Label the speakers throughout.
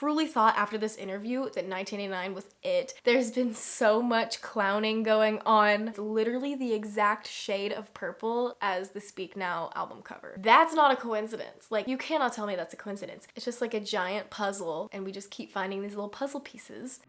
Speaker 1: truly thought after this interview that 1989 was it. There's been so much clowning going on. It's literally the exact shade of purple as the Speak Now album cover. That's not a coincidence. Like, you cannot tell me that's a coincidence. It's just like a giant puzzle, and we just keep finding these little puzzle pieces.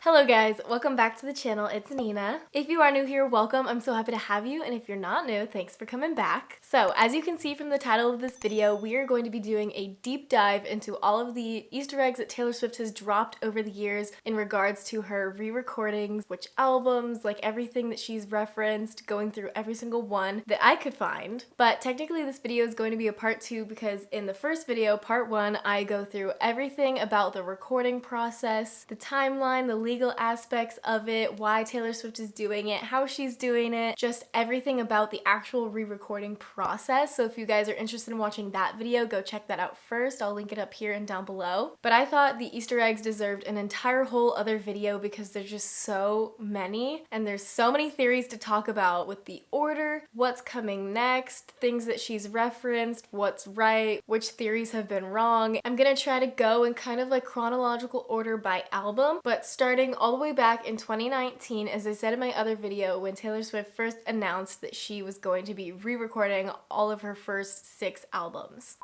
Speaker 1: Hello guys, welcome back to the channel. It's Nena. If you are new here, welcome. I'm so happy to have you, and if you're not new, thanks for coming back. So, as you can see from the title of this video, we are going to be doing a deep dive into all of the Easter eggs that Taylor Swift has dropped over the years in regards to her re-recordings, which albums, like everything that she's referenced, going through every single one that I could find. But technically this video is going to be a part 2 because in the first video, part 1, I go through everything about the recording process, the timeline, the legal aspects of it, why Taylor Swift is doing it, how she's doing it, just everything about the actual re-recording process. So if you guys are interested in watching that video, go check that out first. I'll link it up here and down below. But I thought the Easter eggs deserved an entire whole other video because there's just so many, and there's so many theories to talk about with the order, what's coming next, things that she's referenced, what's right, which theories have been wrong. I'm gonna try to go in kind of like chronological order by album, but starting all the way back in 2019, as I said in my other video, when Taylor Swift first announced that she was going to be re-recording all of her first 6 albums.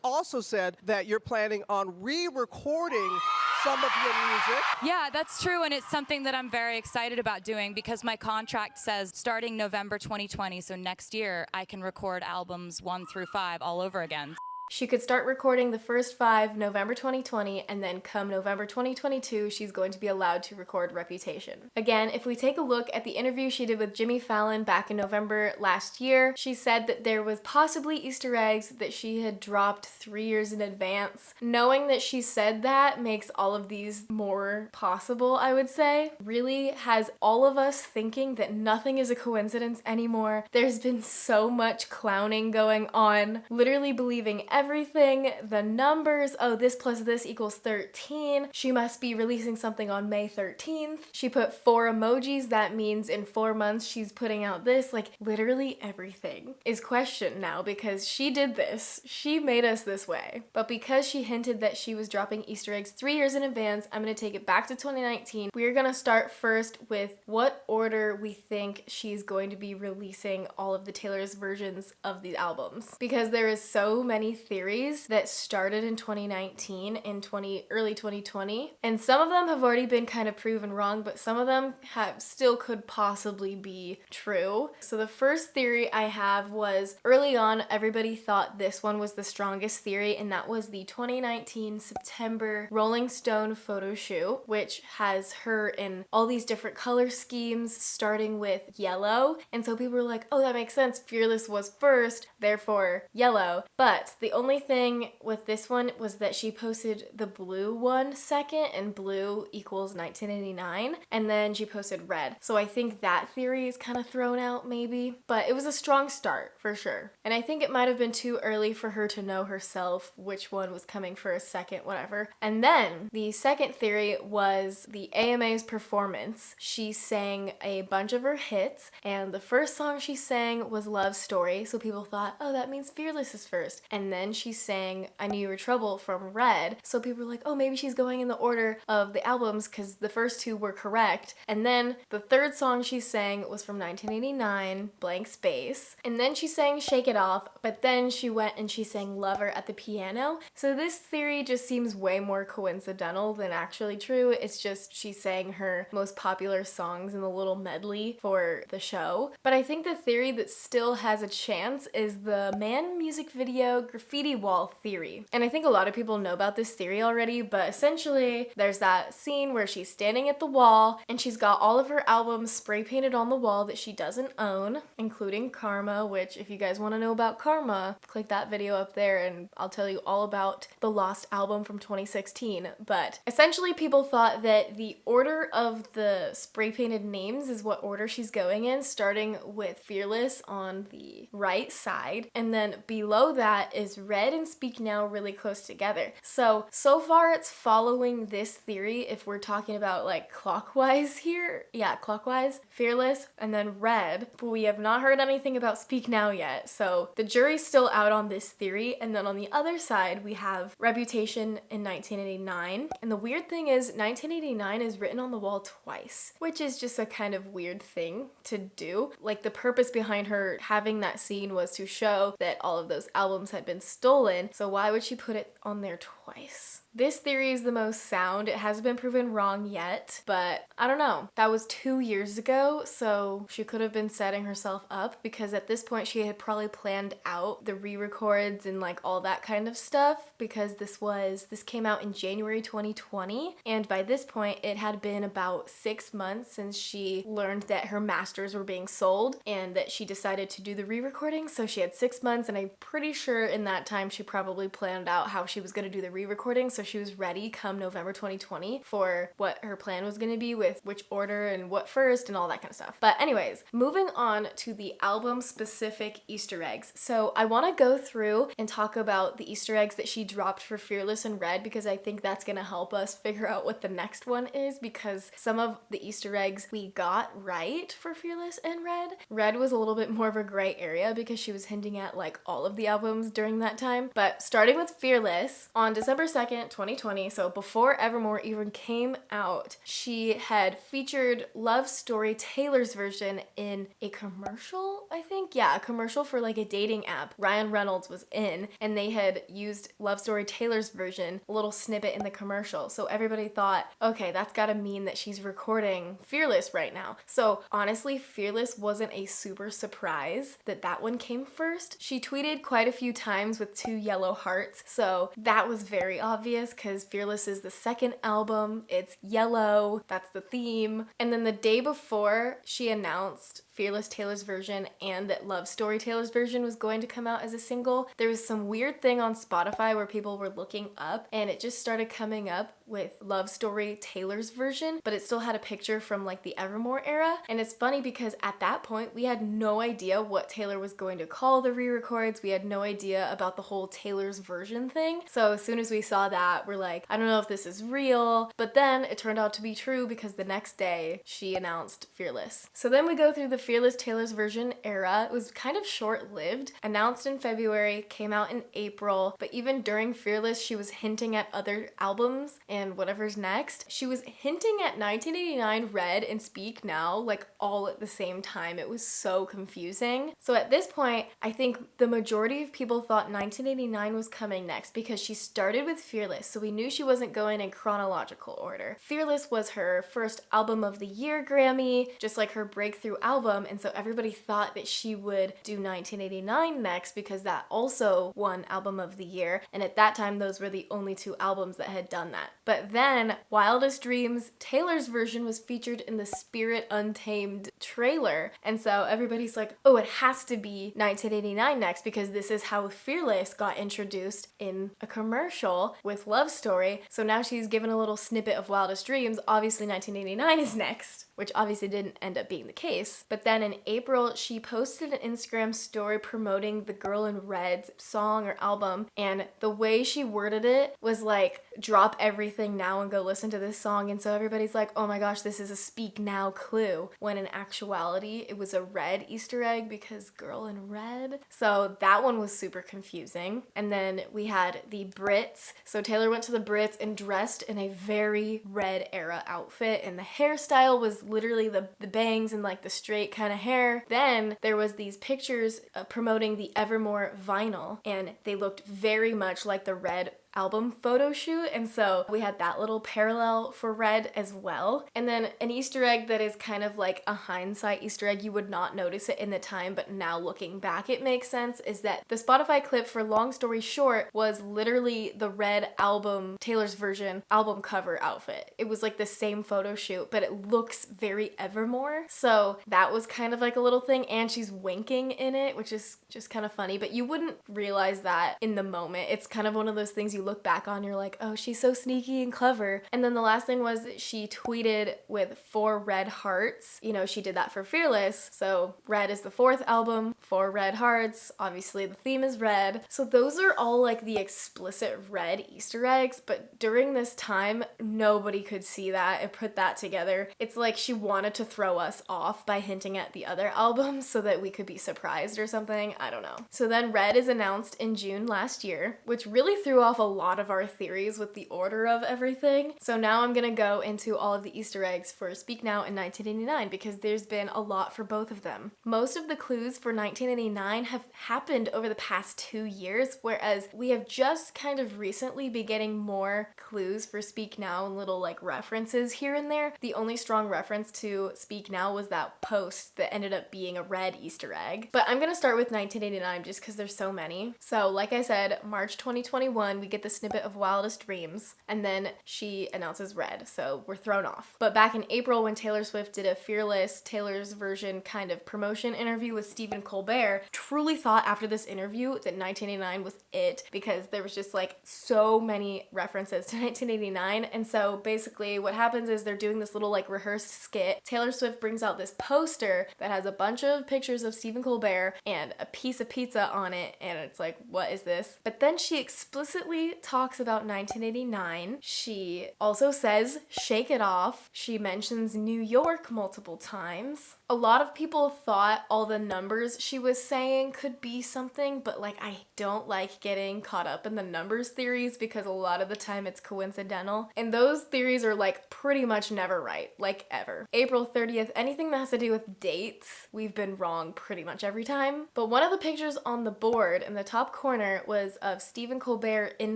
Speaker 2: Also said that you're planning on re-recording some of your music.
Speaker 3: Yeah, that's true, and it's something that I'm very excited about doing because my contract says starting November 2020, so next year, I can record albums 1 through 5 all over again.
Speaker 1: She could start recording the first 5 November 2020, and then come November 2022, she's going to be allowed to record Reputation. Again, if we take a look at the interview she did with Jimmy Fallon back in November last year, she said that there was possibly Easter eggs that she had dropped 3 years in advance. Knowing that she said that makes all of these more possible, I would say. Really has all of us thinking that nothing is a coincidence anymore. There's been so much clowning going on, literally believing everything, the numbers, oh, this plus this equals 13. She must be releasing something on May 13th. She put 4 emojis, that means in 4 months she's putting out this. Like, literally everything is questioned now because she did this. She made us this way. But because she hinted that she was dropping Easter eggs 3 years in advance, I'm gonna take it back to 2019. We're gonna start first with what order we think she's going to be releasing all of the Taylor's versions of the albums. Because there is so many theories that started in 2019 and early 2020, and some of them have already been kind of proven wrong, but some of them still could possibly be true. So the first theory I have was early on everybody thought this one was the strongest theory, and that was the 2019 September Rolling Stone photo shoot, which has her in all these different color schemes starting with yellow, and so people were like, oh, that makes sense, Fearless was first, therefore yellow. But the only thing with this one was that she posted the blue one second, and blue equals 1989, and then she posted red. So I think that theory is kind of thrown out maybe, but it was a strong start for sure. And I think it might have been too early for her to know herself which one was coming first, second, whatever. And then the second theory was the AMA's performance. She sang a bunch of her hits, and the first song she sang was Love Story, so people thought, oh, that means Fearless is first. And then she sang I Knew You Were Trouble from Red, so people were like, oh, maybe she's going in the order of the albums because the first 2 were correct. And then the third song she sang was from 1989, Blank Space, and then she sang Shake It Off, but then she went and she sang Lover at the piano. So this theory just seems way more coincidental than actually true. It's just she sang her most popular songs in the little medley for the show. But I think the theory that still has a chance is the Man music video graffiti wall theory. And I think a lot of people know about this theory already, but essentially there's that scene where she's standing at the wall and she's got all of her albums spray painted on the wall that she doesn't own, including Karma, which if you guys want to know about Karma, click that video up there and I'll tell you all about the lost album from 2016. But essentially people thought that the order of the spray painted names is what order she's going in, starting with Fearless on the right side, and then below that is Red and Speak Now really close together. So far it's following this theory if we're talking about like clockwise here. Yeah, clockwise. Fearless and then Red. But we have not heard anything about Speak Now yet. So the jury's still out on this theory. And then on the other side, we have Reputation in 1989. And the weird thing is 1989 is written on the wall twice, which is just a kind of weird thing to do. Like the purpose behind her having that scene was to show that all of those albums had been stolen. So why would she put it on there twice? This theory is the most sound. It hasn't been proven wrong yet, but I don't know. That was 2 years ago, so she could have been setting herself up because at this point she had probably planned out the re-records and like all that kind of stuff because this came out in January 2020, and by this point it had been about 6 months since she learned that her masters were being sold and that she decided to do the re-recording. So she had 6 months, and I'm pretty sure in that time she probably planned out how she was going to do the re-recording, so she was ready come November 2020 for what her plan was going to be with which order and what first and all that kind of stuff. But anyways, moving on to the album specific Easter eggs. So I want to go through and talk about the Easter eggs that she dropped for Fearless and Red because I think that's going to help us figure out what the next one is, because some of the Easter eggs we got right for Fearless and Red. Red was a little bit more of a gray area because she was hinting at like all of the albums during that time. But starting with Fearless, on December 2nd, 2020, so before Evermore even came out, she had featured Love Story Taylor's version in a commercial, I think. Yeah, a commercial for like a dating app. Ryan Reynolds was in, and they had used Love Story Taylor's version, a little snippet in the commercial. So everybody thought, okay, that's gotta mean that she's recording Fearless right now. So honestly, Fearless wasn't a super surprise that that one came first. She tweeted quite a few times with 2 yellow hearts, so that was very obvious because Fearless is the second album. It's yellow, that's the theme. And then the day before she announced Fearless Taylor's version and that Love Story Taylor's version was going to come out as a single, there was some weird thing on Spotify where people were looking up and it just started coming up with Love Story Taylor's version, but it still had a picture from like the Evermore era. And it's funny because at that point we had no idea what Taylor was going to call the re-records. We had no idea about the whole Taylor's version thing. So as soon as we saw that, we're like, I don't know if this is real. But then it turned out to be true because the next day she announced Fearless. So then we go through the Fearless Taylor's version era. It was kind of short-lived. Announced in February, came out in April, but even during Fearless she was hinting at other albums and whatever's next. She was hinting at 1989, Red, and Speak Now like all at the same time. It was so confusing. So at this point, I think the majority of people thought 1989 was coming next because she started with Fearless, so we knew she wasn't going in chronological order. Fearless was her first album of the year Grammy, just like her breakthrough album, and so everybody thought that she would do 1989 next because that also won album of the year, and at that time those were the only 2 albums that had done that. But then Wildest Dreams, Taylor's version, was featured in the Spirit Untamed trailer, and so everybody's like, oh, it has to be 1989 next because this is how Fearless got introduced in a commercial with Love Story. So now she's given a little snippet of Wildest Dreams. Obviously 1989 is next, which obviously didn't end up being the case. But then in April, she posted an Instagram story promoting the Girl in Red's song or album, and the way she worded it was like, drop everything now and go listen to this song. And so everybody's like, oh my gosh, this is a Speak Now clue, when in actuality it was a Red Easter egg because Girl in Red. So that one was super confusing. And then we had the Brits. So Taylor went to the Brits and dressed in a very Red era outfit, and the hairstyle was literally the bangs and like the straight kind of hair. Then there was these pictures promoting the Evermore vinyl, and they looked very much like the Red album photo shoot, and so we had that little parallel for Red as well. And then an Easter egg that is kind of like a hindsight Easter egg, you would not notice it in the time, but now looking back it makes sense, is that the Spotify clip for Long Story Short was literally the Red album, Taylor's version album cover outfit. It was like the same photo shoot, but it looks very Evermore, so that was kind of like a little thing. And she's winking in it, which is just kind of funny, but you wouldn't realize that in the moment. It's kind of one of those things you look back on, you're like, oh, she's so sneaky and clever. And then the last thing was she tweeted with 4 red hearts. You know, she did that for Fearless. So Red is the 4th album, 4 red hearts. Obviously the theme is red. So those are all like the explicit red Easter eggs, but during this time, nobody could see that and put that together. It's like she wanted to throw us off by hinting at the other albums so that we could be surprised or something. I don't know. So then Red is announced in June last year, which really threw off a lot of our theories with the order of everything. So now I'm gonna go into all of the Easter eggs for Speak Now in 1989 because there's been a lot for both of them. Most of the clues for 1989 have happened over the past 2 years, whereas we have just kind of recently been getting more clues for Speak Now and little like references here and there. The only strong reference to Speak Now was that post that ended up being a red Easter egg. But I'm gonna start with 1989 just because there's so many. So like I said, March 2021, we get the snippet of Wildest Dreams, and then she announces Red, so we're thrown off. But back in April when Taylor Swift did a Fearless Taylor's version kind of promotion interview with Stephen Colbert, truly thought after this interview that 1989 was it because there was just like so many references to 1989. And so basically what happens is they're doing this little like rehearsed skit. Taylor Swift brings out this poster that has a bunch of pictures of Stephen Colbert and a piece of pizza on it, and it's like, what is this? But then she explicitly talks about 1989. She also says Shake It Off. She mentions New York multiple times. A lot of people thought all the numbers she was saying could be something, but like I don't like getting caught up in the numbers theories because a lot of the time it's coincidental. And those theories are like pretty much never right, like ever. April 30th, anything that has to do with dates, we've been wrong pretty much every time. But one of the pictures on the board in the top corner was of Stephen Colbert in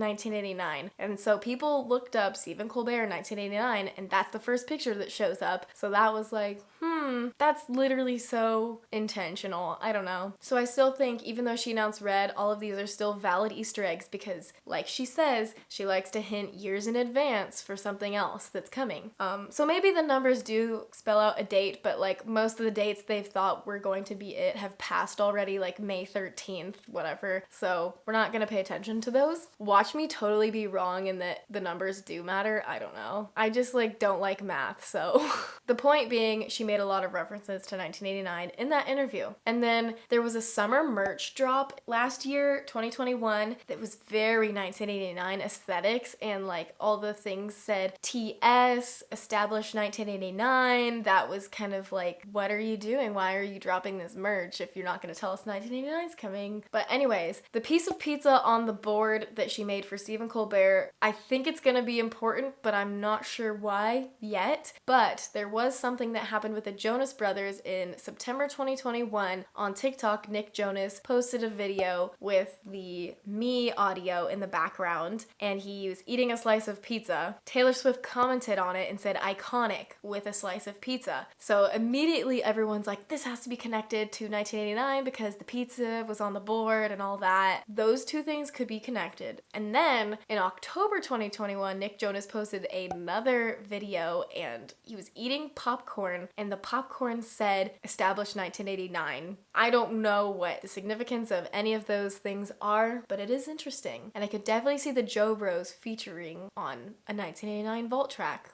Speaker 1: 1989. And so people looked up Stephen Colbert in 1989 and that's the first picture that shows up. So that was like, that's literally so intentional. I don't know. So I still think even though she announced Red, all of these are still valid Easter eggs because like she says, she likes to hint years in advance for something else that's coming. So maybe the numbers do spell out a date, but like most of the dates they've thought were going to be it have passed already, like May 13th, whatever. So we're not gonna pay attention to those. Watch me totally be wrong in that the numbers do matter. I don't know. I just like don't like math, so. The point being, she made a lot of references to 1989 in that interview. And then there was a summer merch drop last year, 2021, that was very 1989 aesthetics, and like all the things said TS, established 1989. That was kind of like, what are you doing? Why are you dropping this merch if you're not going to tell us 1989 is coming? But anyways, the piece of pizza on the board that she made for Stephen Colbert, I think it's going to be important, but I'm not sure why yet. But there was something that happened with the Jonas Brothers in September 2021 on TikTok. Nick Jonas posted a video with the Me audio in the background, and he was eating a slice of pizza. Taylor Swift commented on it and said iconic with a slice of pizza. So immediately everyone's like, this has to be connected to 1989 because the pizza was on the board and all that. Those two things could be connected. And then in October 2021, Nick Jonas posted another video and he was eating popcorn and the popcorn said established 1989. I don't know what the significance of any of those things are, but it is interesting. And I could definitely see the Joe Bros featuring on a 1989 vault track.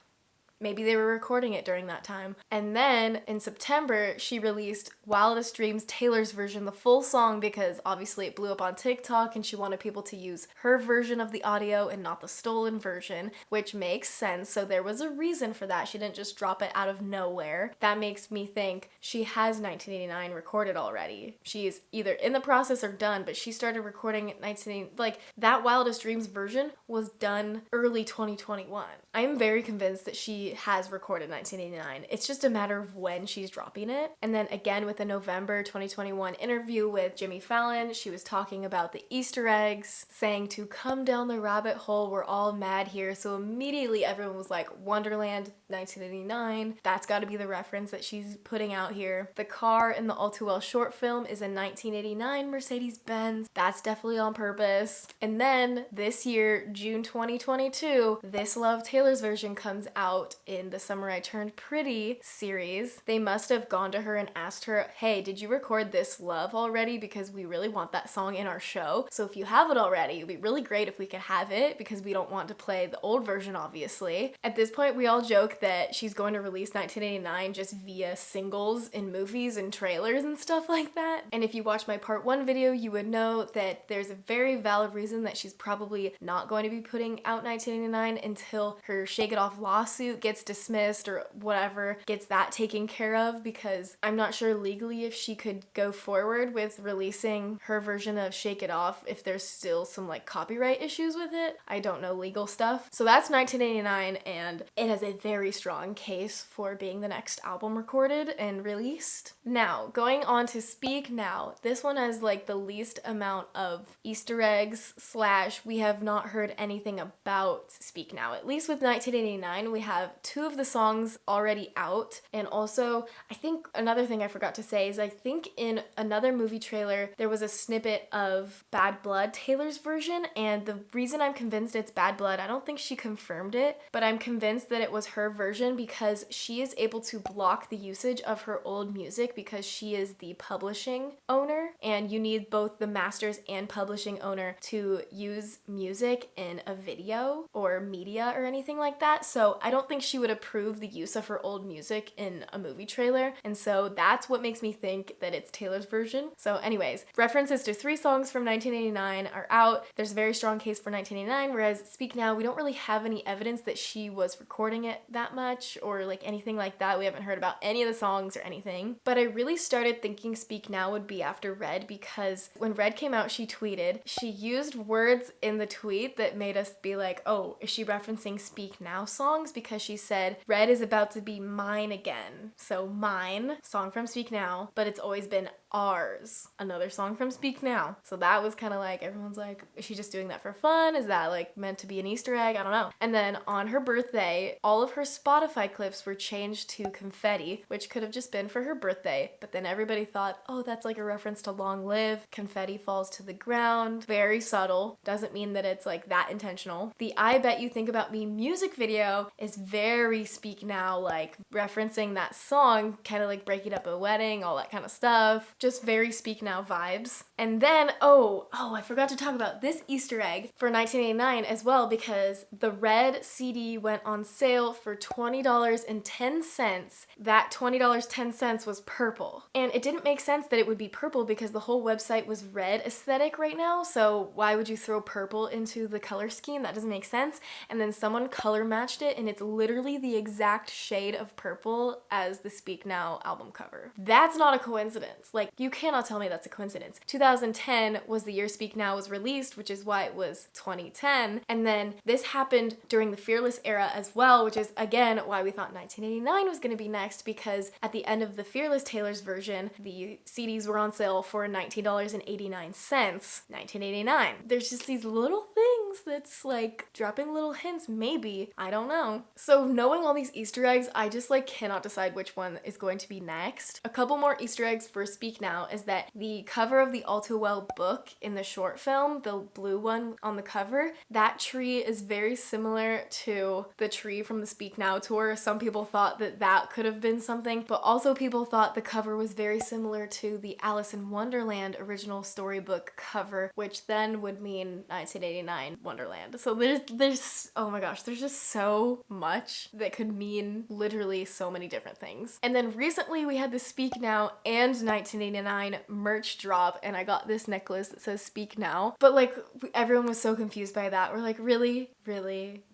Speaker 1: Maybe they were recording it during that time. And then in September, she released Wildest Dreams, Taylor's version, the full song, because obviously it blew up on TikTok and she wanted people to use her version of the audio and not the stolen version, which makes sense. So there was a reason for that. She didn't just drop it out of nowhere. That makes me think she has 1989 recorded already. She's either in the process or done, but she started recording 1989. Like that Wildest Dreams version was done early 2021. I'm very convinced that she has recorded 1989. It's just a matter of when she's dropping it. And then again with the November 2021 interview with Jimmy Fallon, she was talking about the Easter eggs, saying to come down the rabbit hole, we're all mad here. So immediately everyone was like, Wonderland 1989. That's got to be the reference that she's putting out here. The car in the All Too Well short film is a 1989 Mercedes-Benz. That's definitely on purpose. And then this year, June 2022, This Love Taylor's version comes out out in the Summer I Turned Pretty series, they must have gone to her and asked her, hey, did you record This Love already? Because we really want that song in our show. So if you have it already, it'd be really great if we could have it, because we don't want to play the old version, obviously. At this point, we all joke that she's going to release 1989 just via singles in movies and trailers and stuff like that. And if you watch my part 1 video, you would know that there's a very valid reason that she's probably not going to be putting out 1989 until her Shake It Off lawsuit gets dismissed or whatever, gets that taken care of, because I'm not sure legally if she could go forward with releasing her version of Shake It Off if there's still some like copyright issues with it. I don't know legal stuff. So that's 1989, and it has a very strong case for being the next album recorded and released. Now, going on to Speak Now, this one has like the least amount of Easter eggs / we have not heard anything about Speak Now. At least with 1989, we have 2 of the songs already out, and also I think another thing I forgot to say is I think in another movie trailer there was a snippet of Bad Blood, Taylor's version, and the reason I'm convinced it's Bad Blood, I don't think she confirmed it, but I'm convinced that it was her version because she is able to block the usage of her old music because she is the publishing owner, and you need both the masters and publishing owner to use music in a video or media or anything like that. So I don't think she would approve the use of her old music in a movie trailer, and so that's what makes me think that it's Taylor's version. So anyways, references to 3 songs from 1989 are out. There's a very strong case for 1989, whereas Speak Now, we don't really have any evidence that she was recording it that much or like anything like that. We haven't heard about any of the songs or anything. But I really started thinking Speak Now would be after Red, because when Red came out, she tweeted. She used words in the tweet that made us be like, oh, is she referencing Speak Now songs? Because she said, Red is about to be mine again. So Mine, song from Speak Now, but it's always been Ours, another song from Speak Now. So that was kind of like, everyone's like, is she just doing that for fun? Is that like meant to be an Easter egg? I don't know. And then on her birthday, all of her Spotify clips were changed to confetti, which could have just been for her birthday, but then everybody thought, oh, that's like a reference to Long Live. Confetti falls to the ground. Very subtle. Doesn't mean that it's like that intentional. The I Bet You Think About Me music video is very Speak Now, like referencing that song, kind of like Break It Up at Wedding, all that kind of stuff. Just very Speak Now vibes. And then, I forgot to talk about this Easter egg for 1989 as well, because the Red CD went on sale for $20.10. That $20.10 was purple. And it didn't make sense that it would be purple because the whole website was red aesthetic right now, so why would you throw purple into the color scheme? That doesn't make sense. And then someone color matched it, and it's literally the exact shade of purple as the Speak Now album cover. That's not a coincidence. Like, you cannot tell me that's a coincidence. 2010 was the year Speak Now was released, which is why it was 2010. And then this happened during the Fearless era as well, which is again why we thought 1989 was going to be next, because at the end of the Fearless Taylor's version, the CDs were on sale for $19.89. 1989. There's just these little things that's like dropping little hints, maybe. I don't know. So knowing all these Easter eggs, I just like cannot decide which one is going to be next. A couple more Easter eggs for Speak Now is that the cover of the All Too Well book in the short film, the blue one on the cover, that tree is very similar to the tree from the Speak Now tour. Some people thought that that could have been something, but also people thought the cover was very similar to the Alice in Wonderland original storybook cover, which then would mean 1989 Wonderland. So there's oh my gosh, there's just so much that could mean literally so many different things. And then recently we had the Speak Now and 1989 merch drop, and I got this necklace that says Speak Now, but like everyone was so confused by that. We're like, really?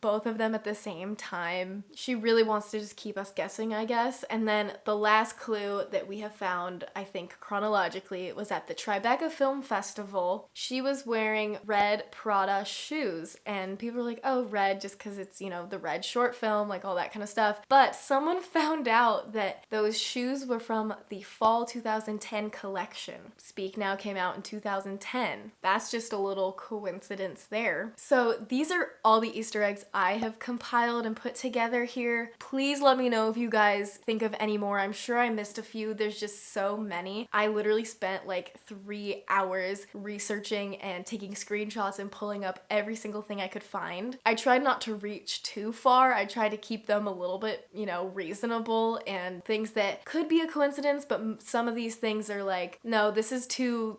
Speaker 1: Both of them at the same time? She really wants to just keep us guessing, I guess. And then the last clue that we have found, I think chronologically, was at the Tribeca Film Festival. She was wearing red Prada shoes, and people were like, oh, red just because it's, you know, the Red short film, like all that kind of stuff. But someone found out that those shoes were from the fall 2010 collection. Speak Now came out in 2010. That's just a little coincidence there. So these are all the Easter eggs I have compiled and put together here. Please let me know if you guys think of any more. I'm sure I missed a few. There's just so many. I literally spent like 3 hours researching and taking screenshots and pulling up every every single thing I could find. I tried not to reach too far. I tried to keep them a little bit, you know, reasonable and things that could be a coincidence, but some of these things are like, no, this is too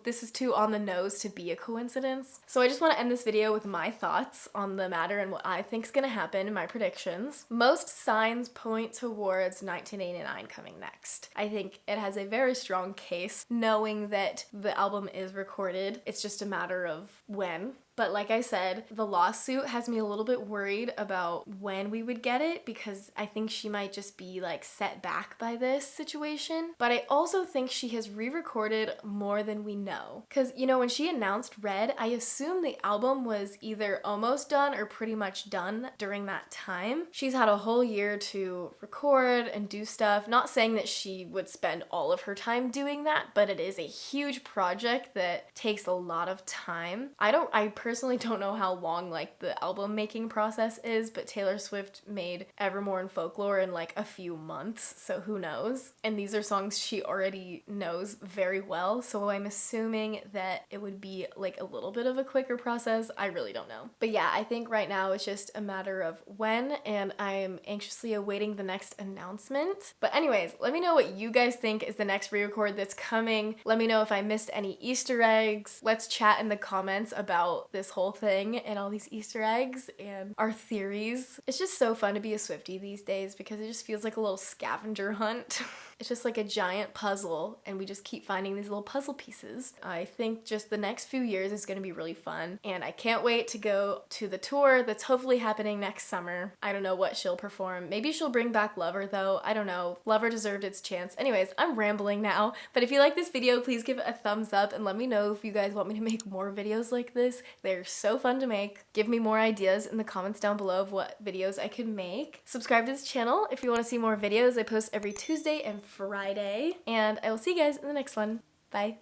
Speaker 1: on the nose to be a coincidence. So I just want to end this video with my thoughts on the matter and what I think is going to happen in my predictions. Most signs point towards 1989 coming next. I think it has a very strong case knowing that the album is recorded. It's just a matter of when. But like I said, the lawsuit has me a little bit worried about when we would get it because I think she might just be like set back by this situation. But I also think she has re-recorded more than we know. Because, you know, when she announced Red, I assumed the album was either almost done or pretty much done during that time. She's had a whole year to record and do stuff. Not saying that she would spend all of her time doing that, but it is a huge project that takes a lot of time. I personally don't know how long like the album making process is, but Taylor Swift made Evermore and Folklore in like a few months, so who knows? And these are songs she already knows very well, so I'm assuming that it would be like a little bit of a quicker process. I really don't know. But yeah, I think right now it's just a matter of when, and I'm anxiously awaiting the next announcement. But anyways, let me know what you guys think is the next re-record that's coming. Let me know if I missed any Easter eggs. Let's chat in the comments about this whole thing and all these Easter eggs and our theories. It's just so fun to be a Swiftie these days because it just feels like a little scavenger hunt. It's just like a giant puzzle and we just keep finding these little puzzle pieces. I think just the next few years is going to be really fun and I can't wait to go to the tour that's hopefully happening next summer. I don't know what she'll perform. Maybe she'll bring back Lover though. I don't know. Lover deserved its chance. Anyways, I'm rambling now, but if you like this video, please give it a thumbs up and let me know if you guys want me to make more videos like this. They're so fun to make. Give me more ideas in the comments down below of what videos I could make. Subscribe to this channel if you want to see more videos. I post every Tuesday and Friday, and I will see you guys in the next one. Bye.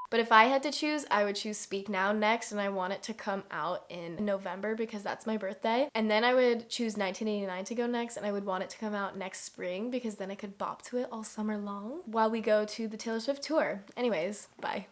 Speaker 1: But if I had to choose, I would choose Speak Now next, and I want it to come out in November because that's my birthday. And then I would choose 1989 to go next, and I would want it to come out next spring because then I could bop to it all summer long while we go to the Taylor Swift tour. Anyways, bye.